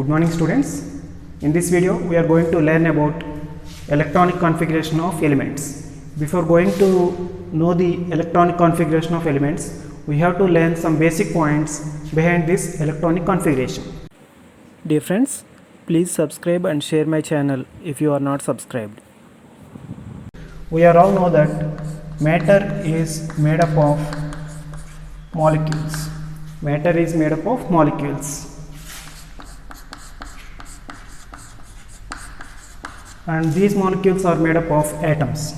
Good morning students. In this video we are going to learn about electronic configuration of elements. Before going to know the electronic configuration of elements, we have to learn some basic points behind this electronic configuration. Dear friends, please subscribe and share my channel if you are not subscribed. We are all know that matter is made up of molecules. Matter is made up of molecules. And these molecules are made up of atoms.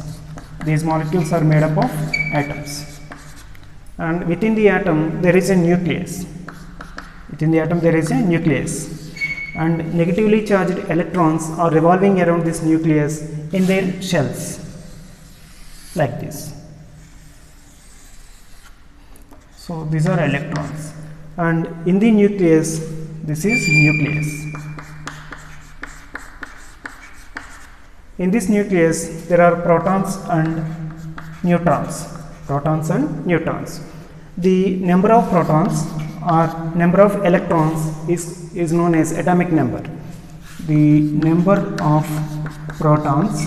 These molecules are made up of atoms. And within the atom there is a nucleus. Within the atom there is a nucleus. And negatively charged electrons are revolving around this nucleus in their shells, like this. So these are electrons. And in the nucleus, this is nucleus. In this nucleus, there are protons and neutrons. Protons and neutrons. The number of protons or number of electrons is known as atomic number. The number of protons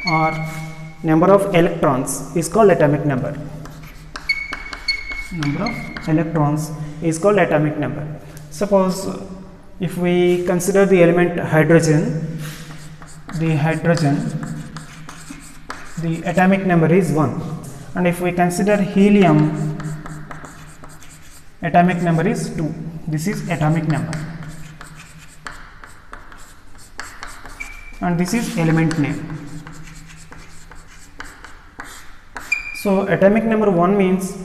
or number of electrons is called atomic number. Number of electrons is called atomic number. Suppose if we consider the element hydrogen, the atomic number is 1. And if we consider helium, atomic number is 2. This is atomic number. And this is element name. So atomic number 1 means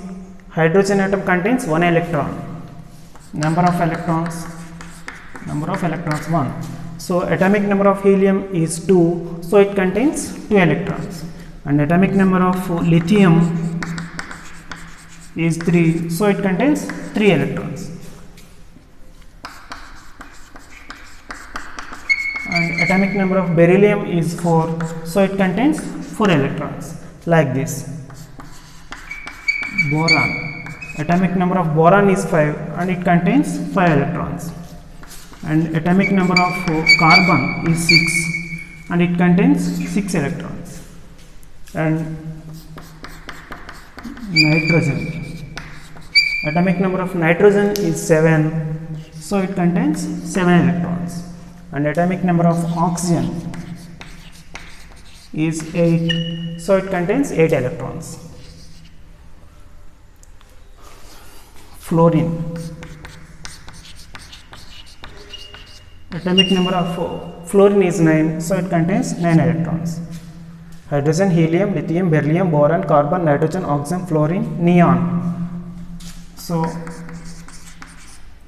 hydrogen atom contains 1 electron. Number of electrons 1. So atomic number of helium is 2, so it contains 2 electrons. And atomic number of lithium is 3, so it contains 3 electrons. And atomic number of beryllium is 4, so it contains 4 electrons, like this. Boron, atomic number of boron is 5 and it contains 5 electrons. And atomic number of carbon is 6 and it contains 6 electrons. And nitrogen, atomic number of nitrogen is 7, so it contains 7 electrons. And atomic number of oxygen is 8, so it contains 8 electrons. Fluorine, atomic number of fluorine is 9, so it contains 9 electrons. Hydrogen, helium, lithium, beryllium, boron, carbon, nitrogen, oxygen, fluorine, neon. So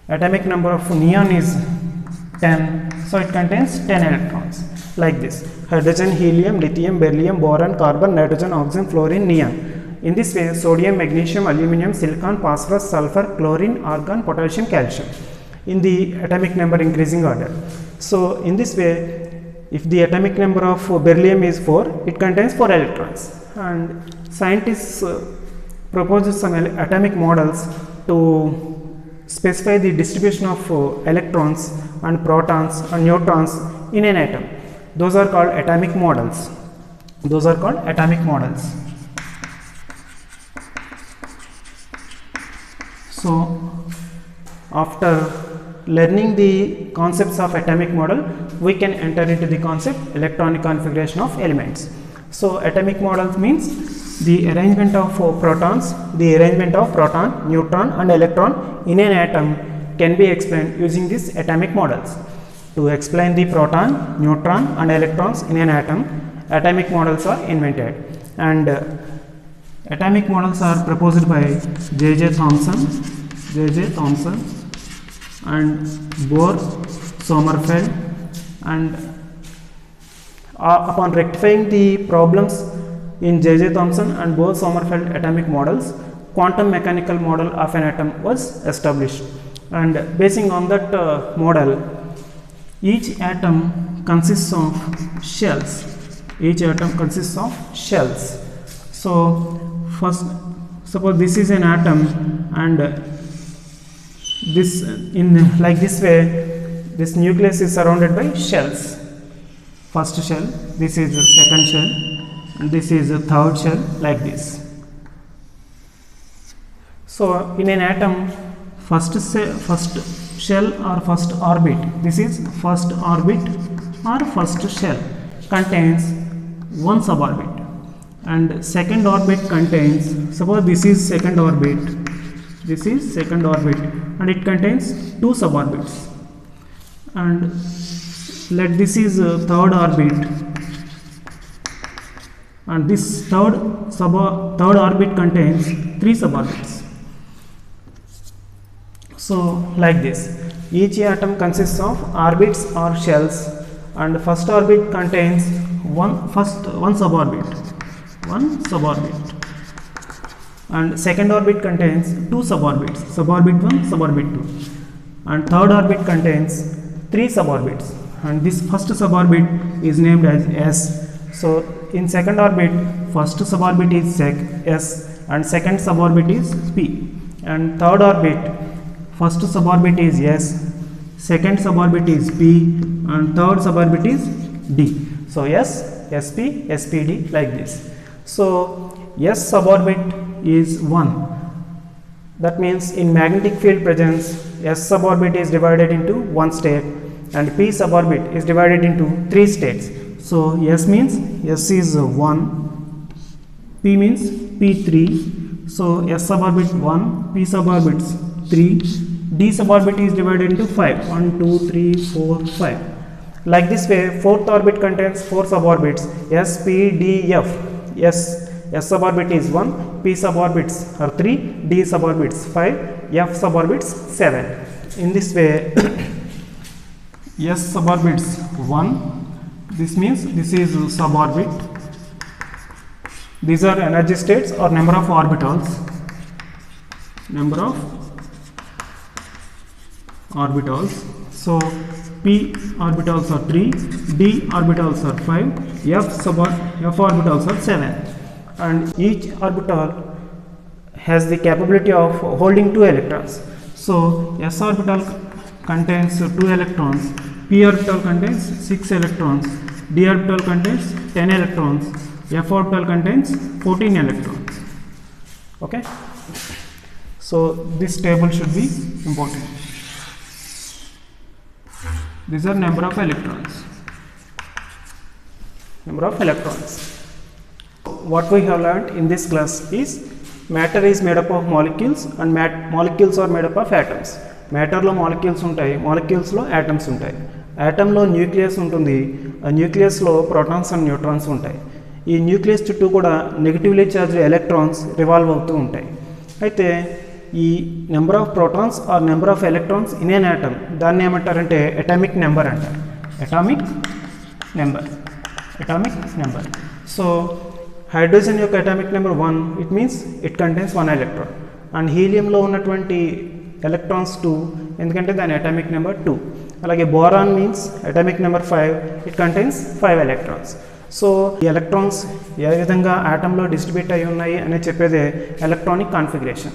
atomic number of neon is 10, so it contains 10 electrons, like this. Hydrogen, helium, lithium, beryllium, boron, carbon, nitrogen, oxygen, fluorine, neon. In this way, sodium, magnesium, aluminum, silicon, phosphorus, sulfur, chlorine, argon, potassium, calcium in the atomic number increasing order. So in this way, if the atomic number of beryllium is 4, it contains 4 electrons. And scientists propose some atomic models to specify the distribution of electrons and protons and neutrons in an atom. Those are called atomic models. So after learning the concepts of atomic model, we can enter into the concept electronic configuration of elements. So atomic models means the arrangement of protons, the arrangement of proton, neutron and electron in an atom can be explained using these atomic models. To explain the proton, neutron and electrons in an atom, atomic models are invented. And atomic models are proposed by J.J. Thomson and Bohr, Sommerfeld, and upon rectifying the problems in J.J. Thomson and Bohr Sommerfeld atomic models, quantum mechanical model of an atom was established. And basing on that model, each atom consists of shells. So first, suppose this is an atom and This in like this way, this nucleus is surrounded by shells. First shell, this is the second shell, and this is the third shell, like this. So in an atom, first shell or first orbit, this is first orbit or first shell, contains one suborbit, and second orbit contains, suppose this is second orbit, this is second orbit, and it contains two suborbits, and let this is third orbit, and this third orbit contains three suborbits. So like this, each atom consists of orbits or shells, and first orbit contains one suborbit, and second orbit contains two suborbits, suborbit 1, suborbit 2, and third orbit contains three suborbits, and this first suborbit is named as S. So in second orbit, first suborbit is S, and second suborbit is P, and third orbit, first suborbit is S, second suborbit is P, and third suborbit is D. So S, SP, SPD, like this. So S suborbit is 1. That means in magnetic field presence, S suborbit is divided into one state, and P suborbit is divided into three states. So S means S is 1, P means P3, so S suborbit 1, P suborbit 3, D suborbit is divided into 5, 1, 2, 3, 4, 5. Like this way, fourth orbit contains four suborbits, S, P, D, F. S suborbit is 1, P suborbits are 3, D suborbits 5, F suborbits 7. In this way, S suborbits 1, this means this is suborbit. These are energy states or number of orbitals. So P orbitals are 3, D orbitals are 5, F orbitals are 7, and each orbital has the capability of holding 2 electrons. So S orbital contains 2 electrons, P orbital contains 6 electrons, D orbital contains 10 electrons, F orbital contains 14 electrons. Okay, so this table should be important. These are number of electrons. What we have learned in this class is matter is made up of molecules, and molecules are made up of atoms. Matter lo molecules untayi, molecules lo atoms untayi. Atom lo nucleus untundi, a nucleus lo protons and neutrons untayi. ఈ nucleus చుట్టూ కూడా negatively charged electrons revolve అవుతూ ఉంటాయి. అయితే ఈ number of protons or number of electrons in an atom, దాన్ని ఏమంటారంటే atomic number అంటారు. Atomic number. సో హైడ్రోజన్ యొక్క atomic number 1, it means it contains 1 electron, and హీలియంలో ఉన్నటువంటి ఎలక్ట్రాన్స్ 2, ఎందుకంటే దాని అటామిక్ నెంబర్ 2. అలాగే boron means atomic number 5, it contains 5 electrons. So ఈ ఎలక్ట్రాన్స్ ఏ విధంగా ఆటంలో డిస్ట్రిబ్యూట్ అయి ఉన్నాయి అని చెప్పేదే electronic configuration.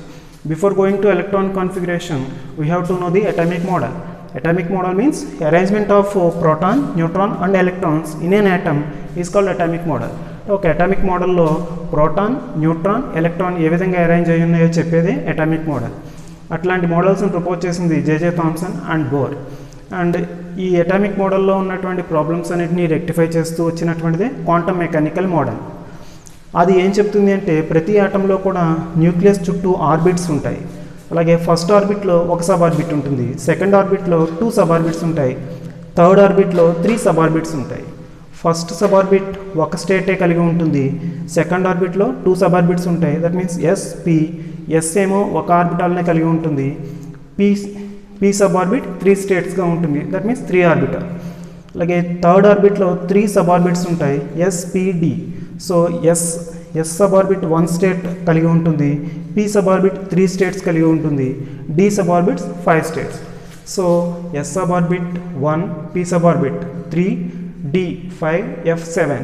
Before going to electronic configuration, we have to know the atomic model. Atomic model means arrangement of proton, neutron and electrons in an atom is called atomic model. Okay, atomic model lo proton, neutron, electron ఏ విధంగా arrange అయి ఉన్నాయో చెప్పేది atomic model. అట్లాంటి మోడల్స్ని propose చేసింది J J Thomson and bore. And ఈ atomic మోడల్లో ఉన్నటువంటి problems అన్నిటిని రెక్టిఫై చేస్తూ వచ్చినటువంటిదే క్వాంటమ్ మెకానికల్ మోడల్. అది ఏం చెప్తుంది అంటే ప్రతి ఆటంలో కూడా న్యూక్లియస్ చుట్టూ ఆర్బిట్స్ ఉంటాయి. అలాగే ఫస్ట్ ఆర్బిట్లో ఒక సబ్ ఆర్బిట్ ఉంటుంది, సెకండ్ ఆర్బిట్లో 2 సబ్ ఆర్బిట్స్ ఉంటాయి, థర్డ్ ఆర్బిట్లో 3 సబ్ ఆర్బిట్స్ ఉంటాయి. ఫస్ట్ సబ్ ఆర్బిట్ ఒక స్టేటే కలిగి ఉంటుంది, సెకండ్ ఆర్బిట్లో 2 సబ్ ఆర్బిట్స్ ఉంటాయి. దట్ మీన్స్ ఎస్ ఏమో ఒక ఆర్బిటాల్నే కలిగి ఉంటుంది, పీ సబ్ ఆర్బిట్ 3 స్టేట్స్గా ఉంటుంది. That means 3 orbital. అలాగే థర్డ్ ఆర్బిట్లో 3 సబ్ ఆర్బిట్స్ ఉంటాయి, SPD. So S sub orbit 1 state కలిగి ఉంటుంది, పీ సబ్ ఆర్బిట్ 3 స్టేట్స్ కలిగి ఉంటుంది, D sub orbits 5 states. So S sub orbit 1, P sub orbit 3, D 5, F 7.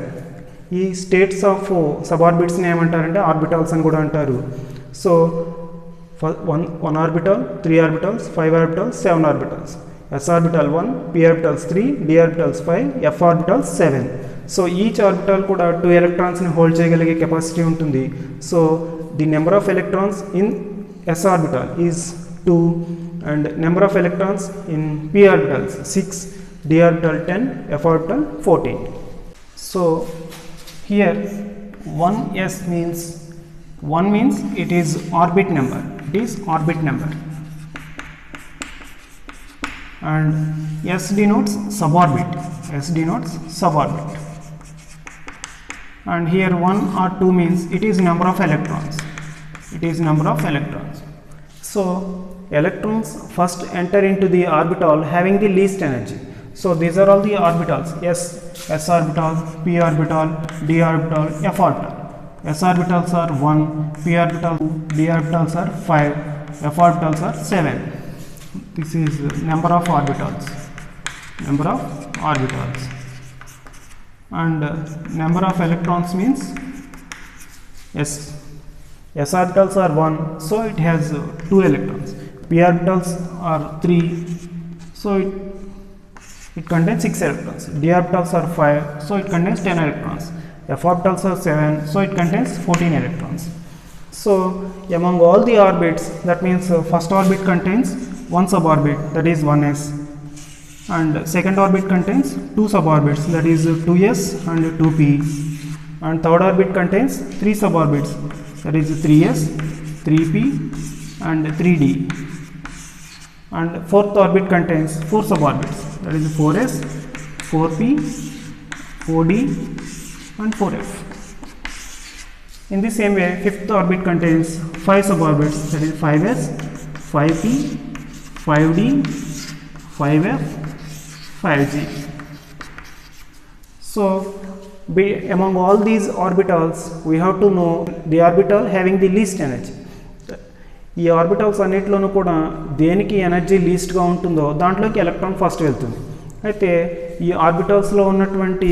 ఈ స్టేట్స్ ఆఫ్ సబ్ ఆర్బిట్స్ని ఏమంటారంటే orbitals అని కూడా అంటారు. So 1 orbital, 3 orbitals, 5 orbitals, 7 orbitals. S orbital 1, p orbitals 3, d orbitals 5, f orbitals 7. So each orbital kuda 2 electrons ni hold cheyagalage capacity untundi. So the number of electrons in s orbital is 2 and number of electrons in p orbitals 6, d orbital 10, f orbital 14. So here 1s means 1 means it is orbit number, it is orbit number, and s denotes suborbit, s denotes suborbit, and here 1 or 2 means it is number of electrons, it is number of electrons. So electrons first enter into the orbital having the least energy. So these are all the orbitals: s orbital, p orbital, d orbital, f orbital. S orbitals are 1, p orbital 2, d orbitals are 5, f orbitals are 7. This is number of orbitals, number of orbitals, and number of electrons means s orbitals are 1, so it has 2 electrons. P orbitals are 3, so it contains 6 electrons. D orbitals are 5, so it contains 10 electrons. F orbitals are 7, so it contains 14 electrons. So among all the orbits, that means first orbit contains one suborbit, that is 1s, and second orbit contains 2 suborbits, that is 2s and 2p, and third orbit contains 3 suborbits, that is 3s, 3p and 3d, and fourth orbit contains 4 suborbits, that is 4s, 4p, 4d and 4f. In the same way, fifth orbit contains 5 suborbits, that is 5s, 5p, 5d, 5f, 5g. So among all these orbitals, we have to know the orbital having the least energy. ఈ orbitals అన్నిటిలోనూ కూడా దేనికి energy లీస్ట్గా ఉంటుందో దాంట్లోకి electron first వెళ్తుంది. అయితే ఈ ఆర్బిటల్స్లో ఉన్నటువంటి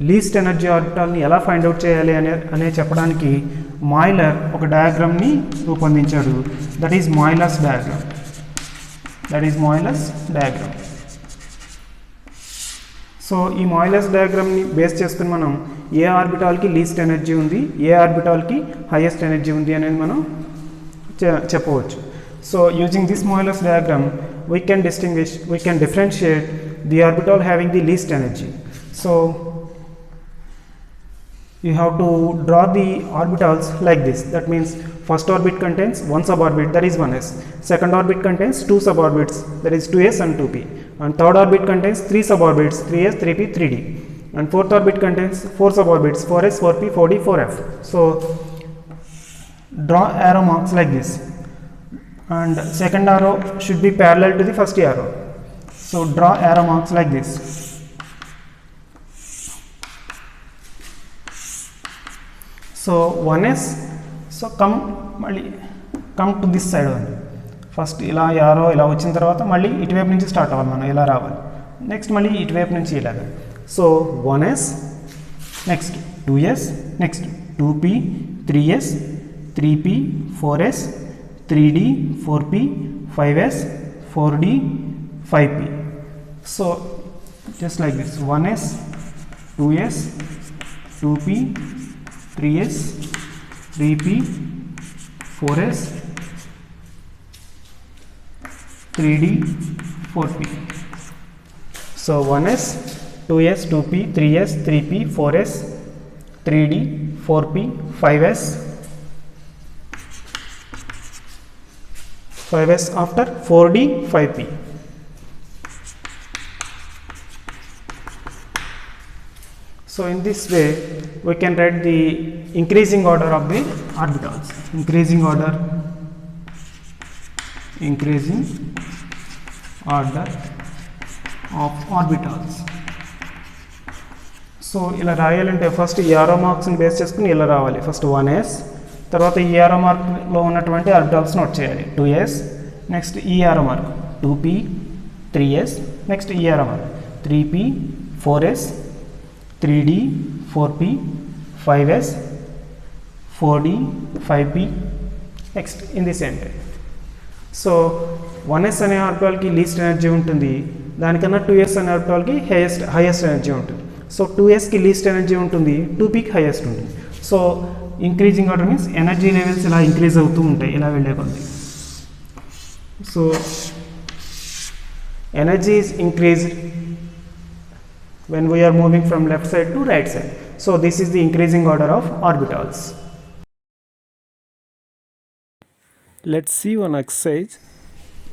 లీస్ట్ ఎనర్జీ ఆర్బిటాల్ని ఎలా ఫైండ్ అవుట్ చేయాలి అనే చెప్పడానికి మాయిలర్ ఒక డయాగ్రామ్ని రూపొందించాడు. That is Moeller's diagram, that is Moeller's diagram. So ఈ మాయిలర్స్ డయాగ్రామ్ని బేస్ చేసుకుని మనం ఏ ఆర్బిటాల్కి లీస్ట్ ఎనర్జీ ఉంది, ఏ ఆర్బిటాల్కి హైయెస్ట్ ఎనర్జీ ఉంది అనేది మనం చెప్పవచ్చు. So using this Moeller's diagram we can differentiate the orbital having the least energy. So you have to draw the orbitals like this. That means first orbit contains one suborbit, that is 1s. Second orbit contains 2 suborbits, that is 2s and 2p. And third orbit contains 3 suborbits, 3s, 3p, 3d. And fourth orbit contains 4 suborbits, 4s, 4p, 4d, 4f. So draw arrow marks like this. And second arrow should be parallel to the first arrow. So draw arrow marks like this. So 1s, so come to this side only. First ఇలా arrow ఇలా వచ్చిన తర్వాత మళ్ళీ ఇటువైపు నుంచి start అవ్వాలి, మనం ఇలా రావాలి. నెక్స్ట్ మళ్ళీ ఇటువైపు నుంచి ఇలాగా. So 1s, next 2s, next 2p, 3s, 3p, 4s, 3d, 4p, 5s, 4d, 5p. So just like this: 1s, 2s, 2p, 3s, 3p, 4s, 3d, 4p. So 1s, 2s, 2p, 3s, 3p, 4s, 3d, 4p, 5s, 5s after 4d, 5p. So in this way we can write the increasing order of the orbitals. Increasing order of orbitals. So ఇలా రాయాలంటే first ఈ ఆరో మార్క్స్ని base చేసుకుని ఇలా రావాలి. First 1s, తర్వాత ఈ ఆరో మార్క్లో ఉన్నటువంటి ఆర్బిటాల్స్ నోట్ చేయాలి. 2s, నెక్స్ట్ ఈ ఆరో మార్క్ 2p, 3s, నెక్స్ట్ ఈ ఆరో mark 3p, 4s, 3d, 4p, 5s, 4d, 5p, next in the same way. So 1s అనే ఆర్బిటాల్కి లీస్ట్ ఎనర్జీ ఉంటుంది, దానికన్నా 2s అనే ఆర్బిటాల్కి హైయెస్ట్ ఎనర్జీ ఉంటుంది. సో 2sకి లీస్ట్ ఎనర్జీ ఉంటుంది, 2pకి హైయెస్ట్ ఉంటుంది. So increasing order means energy levels ఇలా ఇంక్రీజ్ అవుతూ ఉంటాయి ఇలా వెళ్ళే కొద్ది. So energy is increased when we are moving from left side to right side. So this is the increasing order of orbitals. Let's see one exercise.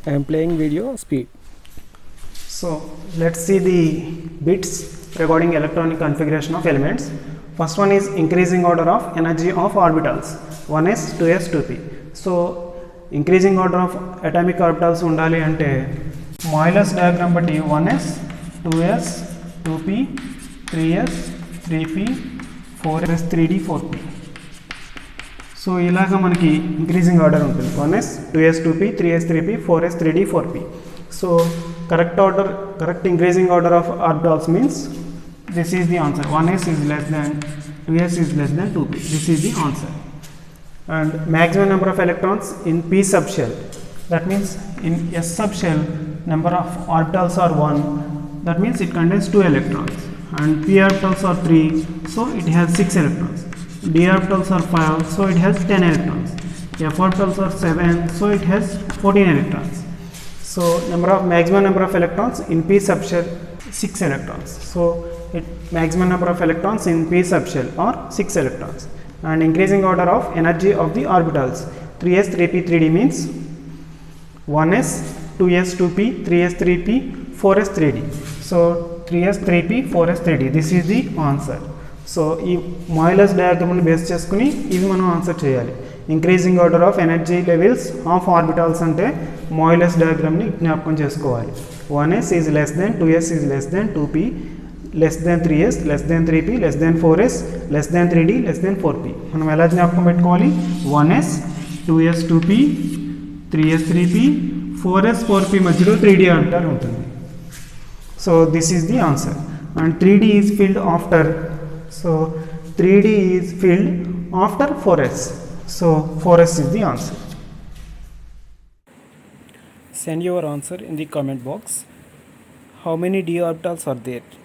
I am playing video speed. So let's see the bits regarding electronic configuration of elements. First one is increasing order of energy of orbitals, 1s, 2s, 2p. So increasing order of atomic orbitals undali ante Moyler's diagram batti 1s, 2s, 2p, 3s, 3p, 4s, 3d, 4p. So ఇలాగ మనకి increasing order ఉంటుంది, 1s, 2s, 2p, 3s, 3p, 4s, 3d, 4p. So correct increasing order of orbitals means this is the answer, 1s is less than 2s is less than 2p. This is the answer. And maximum number of electrons in p subshell, that means in s subshell number of orbitals are 1, that means it contains 2 electrons, and p orbitals are 3, so it has 6 electrons. d orbitals are 5, so it has 10 electrons. f orbitals are 7, so it has 14 electrons. So maximum number of electrons in p subshell 6 electrons. So maximum number of electrons in p subshell are 6 electrons. And increasing order of energy of the orbitals, 3s, 3p, 3d means 1s, 2s, 2p, 3s, 3p, 4s, 3d. So 3s, 3p, 4s, 3d. This is the answer. So ఈ Moeller's డయాగ్రామ్ని base చేసుకుని ఇవి మనం answer చేయాలి. Increasing order of energy levels of orbitals అంటే మాయిలర్స్ డయాగ్రామ్ని జ్ఞాపకం చేసుకోవాలి. 1s is less than, 2s is less than, 2p less than, 3s less than, 3p less than, 4s less than, 3d less than, 4p. మనం ఎలా జ్ఞాపకం పెట్టుకోవాలి? 1s, 2s, 2p, 3s, 3p, 4s, 4p మధ్యలో 3d orbital ఉంటుంది. So this is the answer. And 3d is filled after, so 3d is filled after 4s. So 4s is the answer. Send your answer in the comment box. How many d orbitals are there?